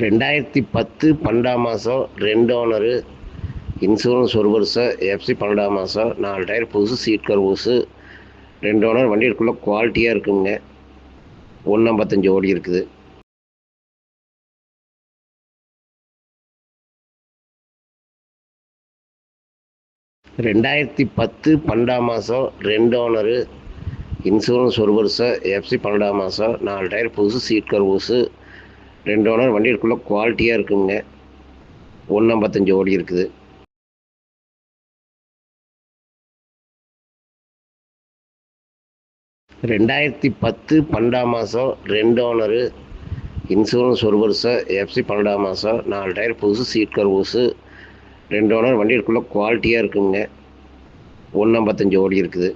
2010 12ஆம் மாதம் 2 owner. Insurance 1 வருஷம். எஃப்சி 12ஆம் மாதம். 4 டயர் புதுசு, சீட் கவர் புதுசு. 2 ஓனர். வண்டி இருக்குள்ள குவாலிட்டியாக இருக்குங்க. 155 ஓடி இருக்குது. ரெண்டாயிரத்தி 10 12ஆம் மாதம் 2 ஓனரு. இன்சூரன்ஸ் 1 வருஷம். எஃப்சி 12ஆம் மாதம். 4 டயர் புதுசு, சீட் கவர் புதுசு. 2 ஓனர். வண்டி இருக்குள்ள குவாலிட்டியாக இருக்குங்க. 155 ஓடி இருக்குது. ரெண்டாயிரத்தி 10 12ஆம் மாதம் 2 ஓனரு. இன்சூரன்ஸ் 1 வருஷம். எஃப்சி 12ஆம் மாதம். 4 டயர் புதுசு, சீட் கவர் புதுசு. 2 ஓனர். வண்டி இருக்குள்ள குவாலிட்டியாக இருக்குங்க. 155 ஓடி இருக்குது.